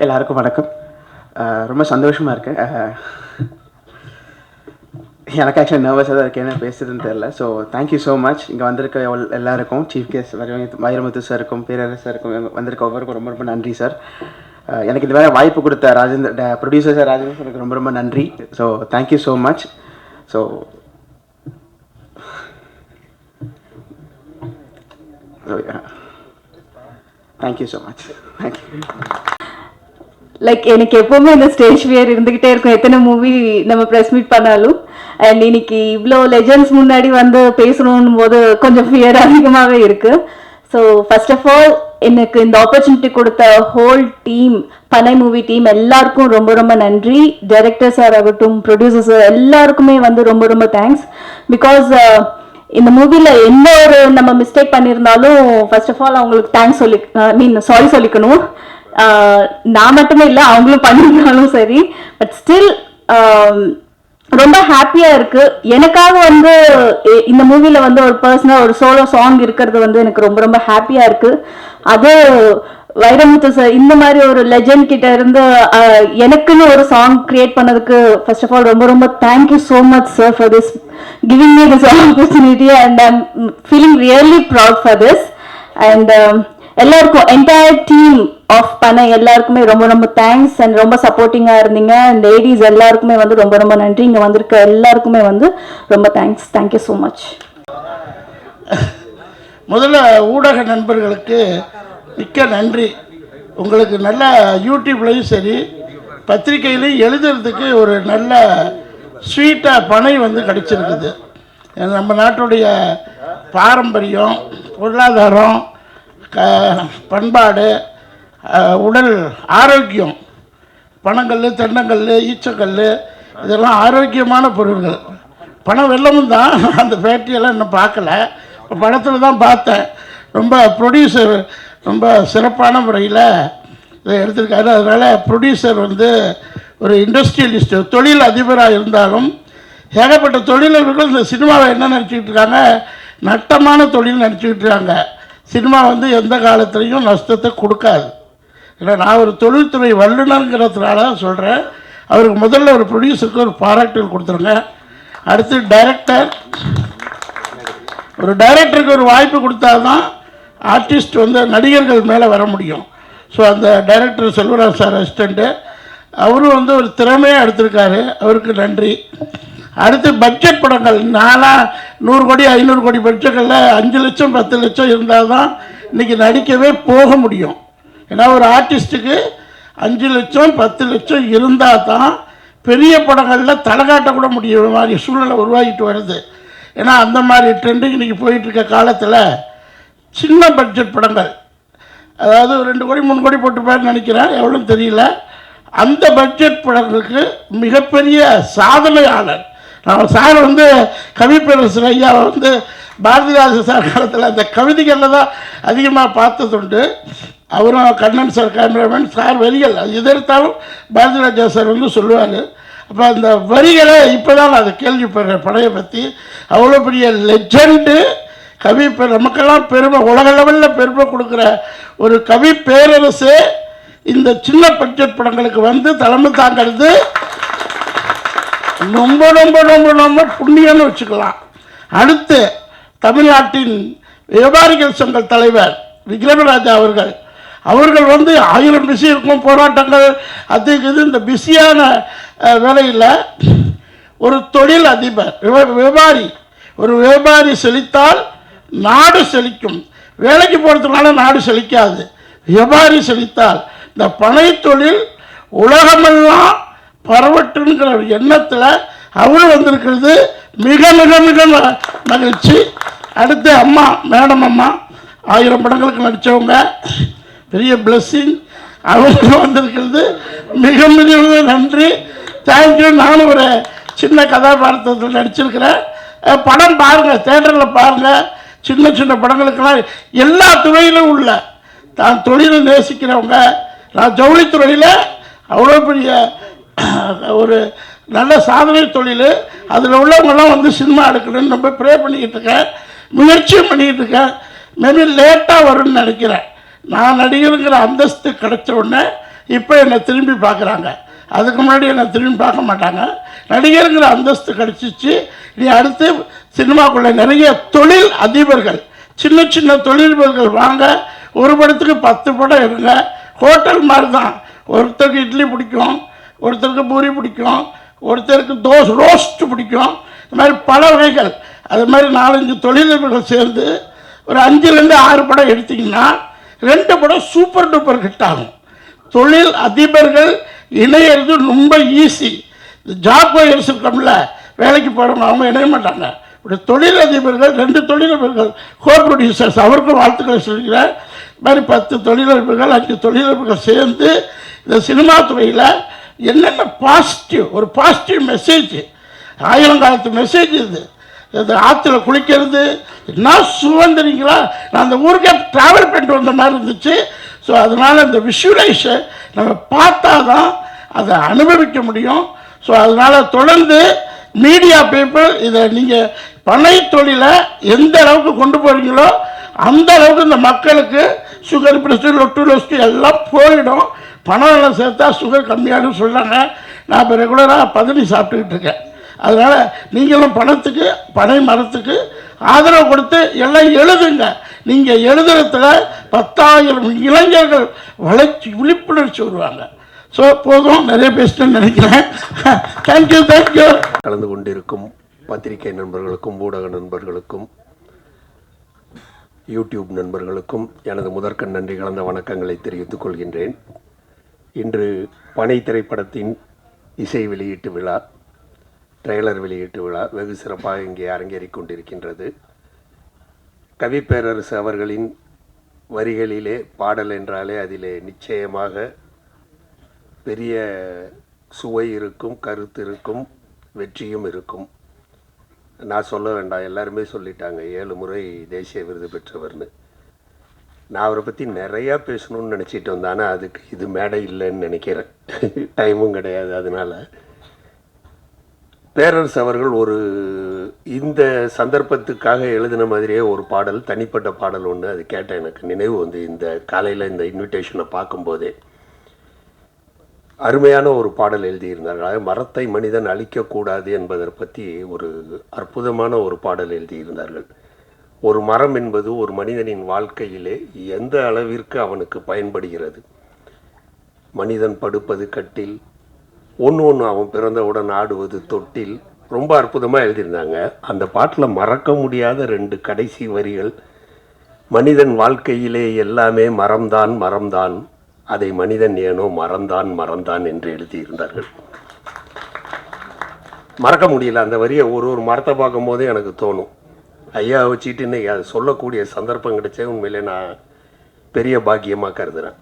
எல்லாருக்கும் வணக்கம். ரொம்ப சந்தோஷமாக இருக்கேன். எனக்கு ஆக்சுவலி நர்வஸாக தான் இருக்கேன், என்ன பேசுறதுன்னு தெரில. So thank you so much. இங்கே வந்திருக்க எல்லாருக்கும், சீஃப் கெஸ்ட் வைரமுத்து சாருக்கும், பேரரசு சாருக்கும், வந்திருக்க ஒவ்வொருக்கும் ரொம்ப ரொம்ப நன்றி சார். எனக்கு இந்த வேறு வாய்ப்பு கொடுத்த ப்ரொடியூசர் சார் ராஜேந்திர சாருக்கு ரொம்ப ரொம்ப நன்றி. So thank you so much. So thank you so much. Thank you. Like எனக்கு எப்போவுமே இந்த ஸ்டேஜ் ஃபியர் இருந்துக்கிட்டே இருக்கும், எத்தனை மூவி நம்ம ப்ரெஸ் மீட் பண்ணாலும். அண்ட் இன்னைக்கு இவ்வளோ லெஜண்ட்ஸ் முன்னாடி வந்து பேசணும் போது கொஞ்சம் ஃபியர் அதிகமாகவே இருக்கு. ஸோ ஃபர்ஸ்ட் ஆஃப் ஆல் எனக்கு இந்த ஆப்பர்ச்சுனிட்டி கொடுத்த ஹோல் டீம், பனை மூவி டீம் எல்லாருக்கும் ரொம்ப ரொம்ப நன்றி. டைரக்டர் சார் ஆகட்டும், ப்ரொடியூசர் சார் எல்லாருக்குமே வந்து ரொம்ப ரொம்ப தேங்க்ஸ். பிகாஸ் இந்த மூவியில் எந்த ஒரு நம்ம மிஸ்டேக் பண்ணியிருந்தாலும் ஃபர்ஸ்ட் ஆஃப் ஆல் அவங்களுக்கு தேங்க்ஸ் சாரி சொல்லிக்கணும். நான் மட்டுமே இல்லை, அவங்களும் பண்ணியிருந்தாலும் சரி. பட் ஸ்டில் ரொம்ப ஹாப்பியாக இருக்கு. எனக்காக வந்து இந்த மூவியில் வந்து ஒரு பர்சனல் ஒரு சோலோ சாங் இருக்கிறது வந்து எனக்கு ரொம்ப ரொம்ப ஹாப்பியாக இருக்கு. அது வைரமுத்து சார் இந்த மாதிரி ஒரு லெஜண்ட் கிட்ட இருந்து எனக்குன்னு ஒரு சாங் கிரியேட் பண்ணதுக்கு ஃபர்ஸ்ட் ஆஃப் ஆல் ரொம்ப ரொம்ப thank you so much sir for this giving me this opportunity and I am feeling really proud for this. And எல்லாருக்கும் என்டையர் டீம் ஆஃப் பனை எல்லாருக்குமே ரொம்ப ரொம்ப தேங்க்ஸ். அண்ட் ரொம்ப சப்போர்ட்டிங்காக இருந்தீங்க. அண்ட் லேடிஸ் எல்லாருக்குமே வந்து ரொம்ப ரொம்ப நன்றி. இங்கே வந்திருக்க எல்லாருக்குமே வந்து ரொம்ப தேங்க்ஸ். Thank you so much. முதல்ல ஊடக நண்பர்களுக்கு மிக்க நன்றி. உங்களுக்கு நல்ல யூடியூப்லேயும் சரி பத்திரிகையிலையும் எழுதுறதுக்கு ஒரு நல்ல ஸ்வீட்டாக பனை வந்து கிடைச்சிருக்குது. நம்ம நாட்டுடைய பாரம்பரியம், பொருளாதாரம், பண்பாடு, உடல் ஆரோக்கியம், பனங்கல், தென்னங்கல், ஈச்சக்கல் இதெல்லாம் ஆரோக்கியமான பொருள்கள். பணம் வெள்ளமும் தான். அந்த பேட்டியெல்லாம் இன்னும் பார்க்கல, படத்தில் தான் பார்த்தேன். ரொம்ப ப்ரொடியூசர் ரொம்ப சிறப்பான முறையில் இதை எடுத்திருக்காரு. அதனால் ப்ரொடியூசர் வந்து ஒரு இண்டஸ்ட்ரியலிஸ்ட், தொழில் அதிபராக இருந்தாலும் ஏகப்பட்ட தொழிலர்கள் இந்த சினிமாவை என்ன நினச்சிக்கிட்டு இருக்காங்க, நட்டமான தொழில் நினச்சிக்கிட்டு இருக்காங்க. சினிமா வந்து எந்த காலத்துலேயும் நஷ்டத்தை கொடுக்காது. இல்லை, நான் ஒரு தொழில்துறை வல்லுநருங்கிறதுனால சொல்கிறேன். அவருக்கு முதல்ல ஒரு ப்ரொடியூசருக்கு ஒரு பாராட்டுகள் கொடுத்துருங்க. அடுத்து ஒரு டைரக்டருக்கு ஒரு வாய்ப்பு கொடுத்தா தான் ஆர்டிஸ்ட் வந்து நடிகர்கள் மேலே வர முடியும். ஸோ அந்த டைரக்டர் செல்வராஜ் சார் அசிஸ்டண்ட்டு, அவரும் வந்து ஒரு திறமையாக எடுத்திருக்காரு, அவருக்கு நன்றி. அடுத்து பட்ஜெட் படங்கள், நானாக 100 கோடி 500 கோடி பட்ஜெட்டில் 5 லட்சம் 10 லட்சம் இருந்தால் தான் இன்றைக்கி நடிக்கவே போக முடியும். ஏன்னா ஒரு ஆர்டிஸ்ட்டுக்கு 5 லட்சம் 10 லட்சம் இருந்தால் தான் பெரிய படங்களில் தலை காட்டக்கூட முடியும் மாதிரி சூழ்நிலை உருவாகிட்டு வருது. ஏன்னா அந்த மாதிரி ட்ரெண்டிங் இன்றைக்கி போயிட்டுருக்க காலத்தில் சின்ன பட்ஜெட் படங்கள், அதாவது 2 கோடி 3 கோடி போட்டுப்பாருன்னு நினைக்கிறேன், எவ்வளோன்னு தெரியல, அந்த பட்ஜெட் படங்களுக்கு மிகப்பெரிய சாதனையாளர். நான் சார் வந்து கவிப்பேரரசு ஐயா வந்து பாரதிராஜ சார் காலத்தில் அந்த கவிதைகளில் தான் அதிகமாக பார்த்ததுண்டு. அவரும் கண்ணன் சார் கேமராமேன் சார் வரிகள் அது எதிர்த்தாலும் பாரதிராஜா சார் வந்து சொல்லுவார். அப்போ அந்த வரிகளை இப்போ தான் நான் அதை கேள்விப்படுறேன் படையை பற்றி. அவ்வளோ பெரிய லெஜண்டு கவி, நமக்கெல்லாம் பெருமை, உலக லெவலில் பெருமை கொடுக்குற ஒரு கவி பேரரசு இந்த சின்ன பட்ஜெட் படங்களுக்கு வந்து தலைமை தாங்கிறது ரொம்ப ரொம்ப ரொம்ப ரொம்ப புண்ணியம்னு வச்சுக்கலாம். அடுத்து தமிழ்நாட்டின் வியாபாரிகள் சங்க தலைவர் விக்ரமராஜா அவர்கள் வந்து 1000 பிஸி இருக்கும், போராட்டங்கள் அது இது. இந்த பிஸியான வேலையில் ஒரு தொழில் அதிபர், ஒரு வியாபாரி செழித்தால் நாடு செழிக்கும். வேலைக்கு போகிறதுனால நாடு செழிக்காது, வியாபாரி செழித்தால். இந்த பனை தொழில் உலகமெல்லாம் பரவட்டுங்கிற எண்ணத்தில் அவரும் வந்திருக்கிறது மிக மிக மிக மகிழ்ச்சி. அடுத்து அம்மா, மேடம் அம்மா 1000 படங்களுக்கு நடித்தவங்க, பெரிய பிளஸ்ஸிங், அவங்க வந்திருக்கிறது மிக மிக மிக நன்றி, தேங்க்யூ. நானும் ஒரு சின்ன கதாபாத்திரத்தில் நடிச்சிருக்கிறேன். படம் பாருங்கள், தேட்டரில் பாருங்கள். சின்ன சின்ன படங்களுக்கெல்லாம் எல்லா துறையிலும் உள்ள தான் தொழிலை நேசிக்கிறவங்க. நான் ஜவுளித்துறையில் அவ்வளோ பெரிய ஒரு நல்ல சாதனை தொழில், அதில் உள்ளவங்கெல்லாம் வந்து சினிமா எடுக்கணும்னு ரொம்ப ப்ரே பண்ணிக்கிட்டு இருக்கேன், முயற்சியும் பண்ணிக்கிட்டு இருக்கேன். மேபி லேட்டாக வரும்னு நினைக்கிறேன். நான் நடிகருங்கிற அந்தஸ்து கிடைச்ச உடனே இப்போ என்னை திரும்பி பார்க்குறாங்க. அதுக்கு முன்னாடி என்னை திரும்பி பார்க்க மாட்டாங்க. நடிகருங்கிற அந்தஸ்து கிடச்சிச்சு. நீ அடுத்து சினிமாக்குள்ளே நிறைய தொழில் அதிபர்கள், சின்ன சின்ன தொழிலதிபர்கள் வாங்க, ஒரு படத்துக்கு 10 படம் இருங்க. ஹோட்டல் மாதிரி தான். ஒருத்தருக்கு இட்லி பிடிக்கும், ஒருத்தருக்கு பூரி பிடிக்கும், ஒருத்தருக்கு தோசை ரோஸ்ட் பிடிக்கும். இந்த மாதிரி பல வகைகள். அது மாதிரி 4-5 தொழிலதிபர்கள் சேர்ந்து ஒரு 5லேருந்து 6 படம் எடுத்திங்கன்னா 2 படம் சூப்பர் டூப்பர் ஹிட் ஆகும். தொழில் அதிபர்கள் இணையிறது ரொம்ப ஈஸி. ஜாப் ஒயர்ஸ் இருக்கோம்ல, வேலைக்கு போகிறவங்க அவங்க இணைய மாட்டாங்க. இப்படி தொழிலதிபர்கள் 2 தொழிலதிபர்கள் கோ ப்ரொடியூசர்ஸ், அவருக்கும் வாழ்த்துக்களை சொல்கிறேன். இது மாதிரி 10 தொழிலதிபர்கள் 5 தொழிலதிபர்கள் சேர்ந்து இந்த சினிமா துறையில் என்னென்ன பாசிட்டிவ், ஒரு பாசிட்டிவ் மெசேஜ், 1000 காலத்து மெசேஜ் இது. இந்த ஆற்றுல குளிக்கிறது என்ன சுதந்திரிங்களா, நான் அந்த ஊருக்கே ட்ராவல் பண்ணிட்டு வந்த மாதிரி இருந்துச்சு. ஸோ அதனால் இந்த விஷுவலைஸை நம்ம பார்த்தா தான் அதை அனுபவிக்க முடியும். ஸோ அதனால் தொடர்ந்து மீடியா பீப்புள் இதை நீங்கள் பனை தொழிலை எந்த அளவுக்கு கொண்டு போகிறீங்களோ அந்த அளவுக்கு இந்த மக்களுக்கு சுகர், பிரஷர், லொட்டு எல்லாம் போயிடும். பணம் எல்லாம் சேர்த்தா சுகர் கம்மியானு சொல்கிறாங்க. நான் இப்போ ரெகுலராக பதனி சாப்பிட்டுக்கிட்டு இருக்கேன். அதனால் நீங்களும் பணத்துக்கு, பனை மரத்துக்கு ஆதரவு கொடுத்து எல்லாம் எழுதுங்க. நீங்கள் எழுதுறதுல 10,000 இளைஞர்கள் விழிப்புணர்ச்சி வருவாங்க. ஸோ போதும், நிறைய பேசிட்டேன்னு நினைக்கிறேன். தேங்க்யூ. கலந்து கொண்டிருக்கும் பத்திரிகை நண்பர்களுக்கும், ஊடக நண்பர்களுக்கும், யூடியூப் நண்பர்களுக்கும் எனது முதற்கண் நன்றி கலந்த வணக்கங்களை தெரிவித்துக் கொள்கின்றேன். இன்று பனை திரைப்படத்தின் இசை வெளியீட்டு விழா, ட்ரெய்லர் வெளியீட்டு விழா வெகு சிறப்பாக இங்கே அரங்கேறிக் கொண்டிருக்கின்றது. கவி பேரரசு அவர்களின் வரிகளிலே பாடல் என்றாலே அதிலே நிச்சயமாக பெரிய சுவை இருக்கும், கருத்து இருக்கும், வெற்றியும் இருக்கும். நான் சொல்ல வேண்டாம், எல்லாருமே சொல்லிட்டாங்க 7 முறை தேசிய விருது பெற்றவர்னு. நான் அவரை பற்றி நிறையா பேசணும்னு நினச்சிட்டு வந்தேன். ஆனால் அதுக்கு இது மேடை இல்லைன்னு நினைக்கிறேன், டைமும் கிடையாது. அதனால் பேரரசு அவர்கள் ஒரு இந்த சந்தர்ப்பத்துக்காக எழுதின மாதிரியே ஒரு பாடல், தனிப்பட்ட பாடல் ஒன்று, அது கேட்ட எனக்கு நினைவு வந்து இந்த காலையில் இந்த இன்விடேஷனை பார்க்கும்போதே அருமையான ஒரு பாடல் எழுதியிருந்தார்கள். மரத்தை மனிதன் அழிக்கக்கூடாது என்பதை பற்றி ஒரு அற்புதமான ஒரு பாடல் எழுதியிருந்தார்கள். ஒரு மரம் என்பது ஒரு மனிதனின் வாழ்க்கையிலே எந்த அளவிற்கு அவனுக்கு பயன்படுகிறது. மனிதன் படுப்பது கட்டில், ஒன்று அவன் பிறந்தவுடன் ஆடுவது தொட்டில். ரொம்ப அற்புதமாக எழுதியிருந்தாங்க. அந்த பாட்டில் மறக்க முடியாத 2 கடைசி வரிகள், மனிதன் வாழ்க்கையிலே எல்லாமே மரம்தான் மரம்தான், அதை மனிதன் ஏனோ மறந்தான் என்று எழுதியிருந்தார்கள். மறக்க முடியல அந்த வரியை. ஒரு மரத்தை பார்க்கும் போதே எனக்கு தோணும், ஐயா வச்சுட்டு இன்னைக்கு அதை சொல்லக்கூடிய சந்தர்ப்பம் கிடைச்சே உண்மையிலே நான் பெரிய பாக்கியமாக கருதுகிறேன்.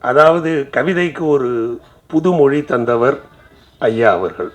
அதாவது கவிதைக்கு ஒரு புது மொழி தந்தவர் ஐயா அவர்கள்.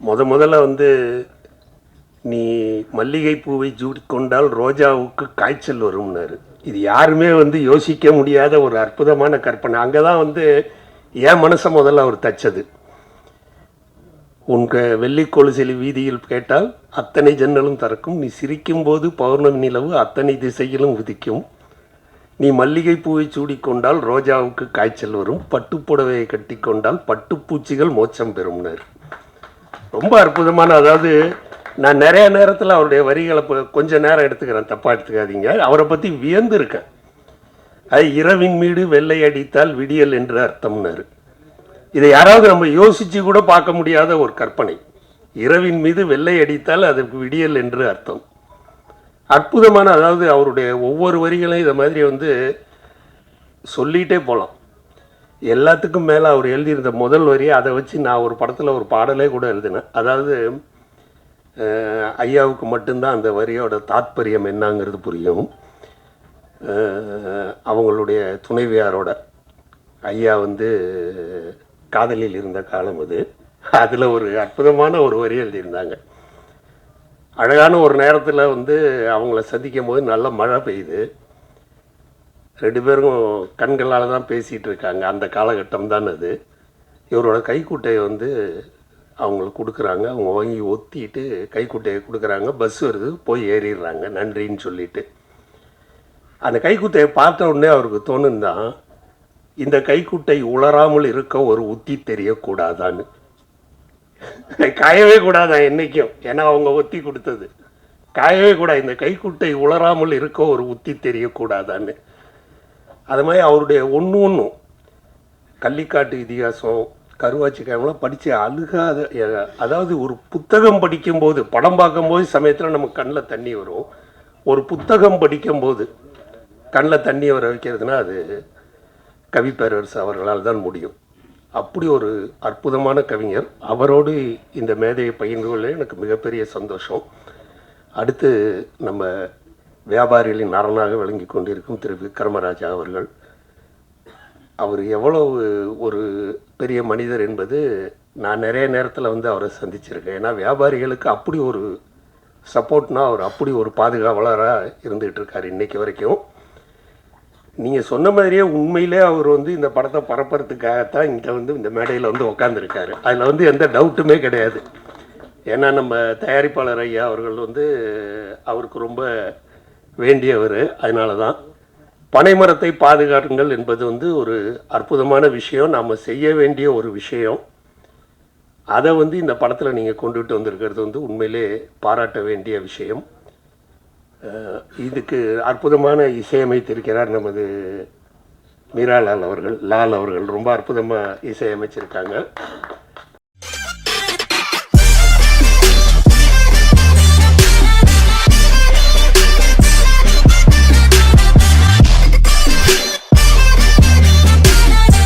முதல்ல வந்து நீ மல்லிகை பூவை சூடிக்கொண்டால் ரோஜாவுக்கு காய்ச்சல் வரும்னாரு. இது யாருமே வந்து யோசிக்க முடியாத ஒரு அற்புதமான கற்பனை. அங்கே தான் வந்து என் மனசை முதல்ல அவர் தச்சது. உங்க வெள்ளி கொலுசில் வீதியில் கேட்டால் அத்தனை ஜன்னலும் திறக்கும், நீ சிரிக்கும் போது பௌர்ணமி நிலவு அத்தனை திசையிலும் உதிக்கும், நீ மல்லிகை பூவை சூடிக்கொண்டால் ரோஜாவுக்கு காய்ச்சல் வரும், பட்டுப்புடவையை கட்டி கொண்டால் பட்டுப்பூச்சிகள் மோட்சம் பெறும்னார். ரொம்ப அற்புதமான, அதாவது நான் நிறைய நேரத்தில் அவருடைய வரிகளை கொஞ்சம் நேரம் எடுத்துக்கிறேன், தப்பாக எடுத்துக்காதீங்க. அவரை பற்றி வியந்திருக்கேன். அது இரவின் மீது வெள்ளை அடித்தால் விடியல் என்று அர்த்தம்னாரு. இதை யாராவது நம்ம யோசித்து கூட பார்க்க முடியாத ஒரு கற்பனை. இரவின் மீது வெள்ளை அடித்தால் அதற்கு விடியல் என்று அர்த்தம். அற்புதமான, அதாவது அவருடைய ஒவ்வொரு வரிகளையும் இதை மாதிரி வந்து சொல்லிகிட்டே போகலாம். எல்லாத்துக்கும் மேலே அவர் எழுதியிருந்த முதல் வரியை அதை வச்சு நான் ஒரு படத்தில் ஒரு பாடலே கூட எழுதினேன். அதாவது ஐயாவுக்கு மட்டும்தான் அந்த வரியோட தாத்பரியம் என்னங்கிறது புரியும். அவங்களுடைய துணைவியாரோட ஐயா வந்து காதலில் இருந்த காலம் அது. அதில் ஒரு அற்புதமான ஒரு வரி எழுதியிருந்தாங்க. அழகான ஒரு நேரத்தில் வந்து அவங்கள சந்திக்கும் போது நல்ல மழை பெய்யுது. 2 பேரும் கண்களால் தான் பேசிகிட்டு இருக்காங்க. அந்த காலகட்டம் தான் அது. இவரோட கைக்குட்டையை வந்து அவங்களுக்கு கொடுக்குறாங்க. அவங்க வாங்கி ஒத்திட்டு கைக்குட்டையை கொடுக்குறாங்க. பஸ் வருது, போய் ஏறிடுறாங்க நன்றின்னு சொல்லிட்டு. அந்த கைக்குட்டையை பார்த்த உடனே அவருக்கு தோணுந்தான், இந்த கைக்குட்டை உலராமல் இருக்க ஒரு உத்தி தெரியக்கூடாதான்னு. காயவே கூடாதான் என்னைக்கும், ஏன்னா அவங்க ஒத்தி கொடுத்தது. காயவே கூடாது, இந்த கைக்குட்டை உலராமல் இருக்க ஒரு உத்தி தெரியக்கூடாதான்னு. அது மாதிரி அவருடைய ஒன்றும் கள்ளிக்காட்டு இதிகாசம், கருவாச்சி காயம்லாம் படித்து அழுகாத, அதாவது ஒரு புத்தகம் படிக்கும்போது, படம் பார்க்கும்போது சமயத்தில் நமக்கு கண்ணில் தண்ணி வரும். ஒரு புத்தகம் படிக்கும்போது கண்ணில் தண்ணி வர வைக்கிறதுனா அது கவிப்பேரரசு அவர்களால் தான் முடியும். அப்படி ஒரு அற்புதமான கவிஞர். அவரோடு இந்த மேதையை பகிர்ந்து கொள்ள எனக்கு மிகப்பெரிய சந்தோஷம். அடுத்து நம்ம வியாபாரிகளின் அரணாக விளங்கி கொண்டிருக்கும் திரு விக்ரமராஜா அவர்கள். அவர் எவ்வளவு ஒரு பெரிய மனிதர் என்பது நான் நிறைய நேரத்தில் வந்து அவரை சந்திச்சிருக்கேன். ஏன்னா வியாபாரிகளுக்கு அப்படி ஒரு சப்போர்ட்னா அவர் அப்படி ஒரு பாதுகாவலராக இருந்துகிட்டு இருக்கார் இன்னைக்கு வரைக்கும். நீங்கள் சொன்ன மாதிரியே உண்மையிலே அவர் வந்து இந்த படத்தை பரப்புறதுக்காகத்தான் இங்கே வந்து இந்த மேடையில் வந்து உட்காந்துருக்காரு. அதில் வந்து எந்த டவுட்டுமே கிடையாது. ஏன்னா நம்ம தயாரிப்பாளர் ஐயா அவர்கள் வந்து அவருக்கு ரொம்ப வேண்டியவர். அதனால தான் பனைமரத்தை பாதுகாருங்கள் என்பது வந்து ஒரு அற்புதமான விஷயம், நாம் செய்ய வேண்டிய ஒரு விஷயம். அதை வந்து இந்த படத்தில் நீங்கள் கொண்டுகிட்டு வந்திருக்கிறது வந்து உண்மையிலே பாராட்ட வேண்டிய விஷயம். இதுக்கு அற்புதமான இசையமைத்திருக்கிறார் நமது மீரா லால் அவர்கள். ரொம்ப அற்புதமாக இசையமைச்சிருக்காங்க.